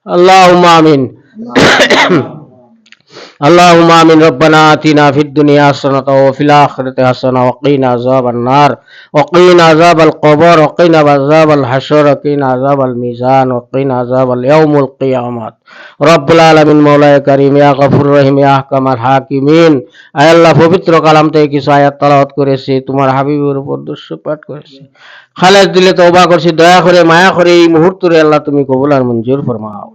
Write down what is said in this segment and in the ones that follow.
اللهم آمين. اللهم آمين. ربنا آتنا في الدنيا حسنة وفي الآخرة حسنة وقنا عذاب النار وقنا عذاب القبر وقنا عذاب الحشر وقنا عذاب الميزان وقنا عذاب اليوم القيامة. রব্বুল আলামিন মৌলায়ে কারীম ইয়া গফুর রহিম ইয়া আহকামাল হাকিমিন। আয় আল্লাহ, পবিত্র কালাম থেকে কিছু আয়াত তেলাওয়াত করেছি, তোমার হাবিবের উপর দরুদ পাঠ করেছি, খালেস দিলে তওবা করছি। দয়া করে মায়া করে এই মুহূর্তে আল্লাহ তুমি কবুল আর মঞ্জুর ফরমাও।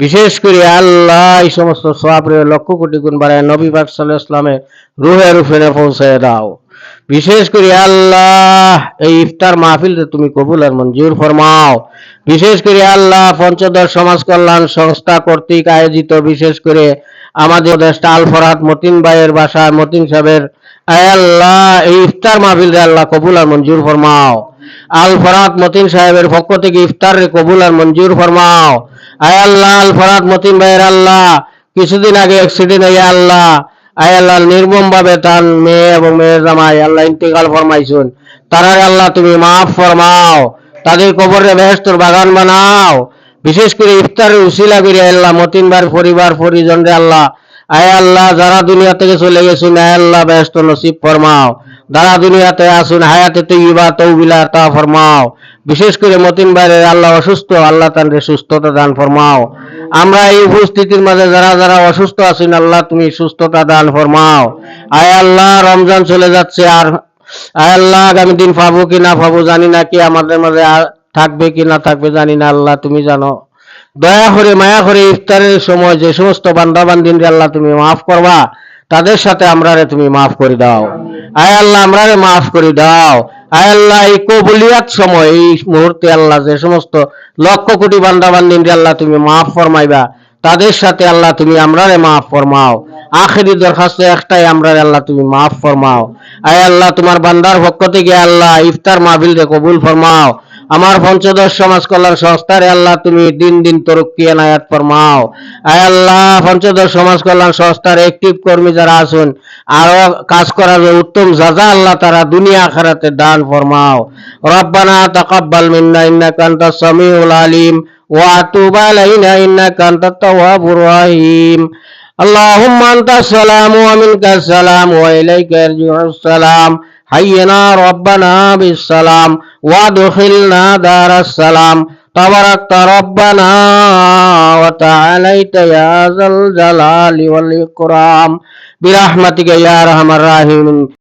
বিশেষ করে আল্লাহ এই সমস্ত সওয়াবের লক্ষ কোটি গুণ বাড়ায় নবী পাক সাল্লাল্লাহু আলাইহি ওয়াসাল্লামের রূহের উপরে পৌঁছায় দাও। বিশেষ করে আল্লাহ এই ইফতার মাহফিলকে তুমি কবুল আর মঞ্জুর ফরমাও। বিশেষ করে আল্লাহ পঞ্চদশ সমাজ কল্যাণ সংস্থা কর্তৃক আয়োজিত, বিশেষ করে আমাদের দেশটা আল ফরহাদ মতিন ভাইয়ের বাসায় মতিন সাহেবের আল্লাহ এই ইফতার মাহফিল আল্লাহ কবুল আর মঞ্জুর ফরমাও। আল ফরহাদ মতিন সাহেবের পক্ষ থেকে ইফতার কবুল আর মঞ্জুর ফরমাও। আয় আল্লাহ, আল ফরহাদ মতিন ভাইয়ের আল্লাহ কিছুদিন আগে অ্যাক্সিডেন্ট হয়ে আল্লাহ আয় আল্লাহ নির্মম ভাবে তার মেয়ে এবং মেয়ের জামাই আল্লাহ ইন্তেকাল ফরমাইছুন। তারা আল্লাহ তুমি মাফ ফরমাও, তাদের কবরে বেহেশতের বাগান বানাও। বিশেষ করে ইফতারের উসিলা করে আল্লাহ মতিন ভাইয়ের পরিবার পরিজন রে আল্লাহ আয় আল্লাহ যারা দুনিয়া থেকে চলে গেছেন আয় আল্লাহ বেহেশত নসিব ফরমাও। যারা দুনিয়াতে আসুন হায়াতে তৈয়বা তৌবিলা তা ফরমাও। বিশেষ করে মতিন ভাইয়ের আল্লাহ অসুস্থ, আল্লাহ তাদের সুস্থতা দান ফরমাও। আমরা এই উপস্থিতির মাঝে যারা যারা অসুস্থ আছেন আল্লাহ তুমি সুস্থতা দান ফরমাও। আয় আল্লাহ রমজান চলে যাচ্ছে, আর আয় আল্লাহ আগামী দিন পাবো কি না পাবো জানি না, কি আমাদের মাঝে থাকবে কি না থাকবে জানি না, আল্লাহ তুমি জানো। দয়া করে মায়া করে ইফতারের সময় যে সমস্ত বান্দা বান্দিনরে আল্লাহ তুমি মাফ করবা, তাদের সাথে আমরারে তুমি মাফ করে দাও। আয় আল্লাহ আমরারে মাফ করে দাও। আয় আল্লাহ এই কবুলিয়াত সময় এই মুহূর্তে আল্লাহ যে সমস্ত লক্ষ কোটি বান্দা বান্দিনরে আল্লাহ তুমি মাফ ফরমাইবা, তাদের সাথে আল্লাহ তুমি আমরারে মাফ ফরমাও। আখেরি দরখাস্ত একটাই, আমরারে আল্লাহ তুমি মাফ ফরমাও। আয় আল্লাহ তোমার বান্দার পক্ষ থেকে আল্লাহ ইফতার মাহফিলকে কবুল ফরমাও। আমার পঞ্চদশ সমাজ কল্যাণ সংস্থারে আল্লাহ তুমি দিন দিন তরক্কি এনায়াত ফরমাও। আয় আল্লাহ পঞ্চদশ সমাজ কল্যাণ সংস্থার অ্যাক্টিভ কর্মী যারা আছেন আরো কাজ করার উত্তম যাজা আল্লাহ তারা দুনিয়া আখিরাতে দান ফরমাও। রব্বানা তাকাব্বাল মিন্না ইন্নাকা আনতাস সামিউল আলিম ওয়া তুব আলাইনা ইন্নাকা আনতাত তাওয়াবুর রহিম। اللهم أنت السلام ومنك السلام وإليك يرجع السلام. حينا ربنا بالسلام وادخلنا دار السلام. تباركت ربنا وتعاليت يا ذا الجلال والإكرام برحمتك يا أرحم الراحمين.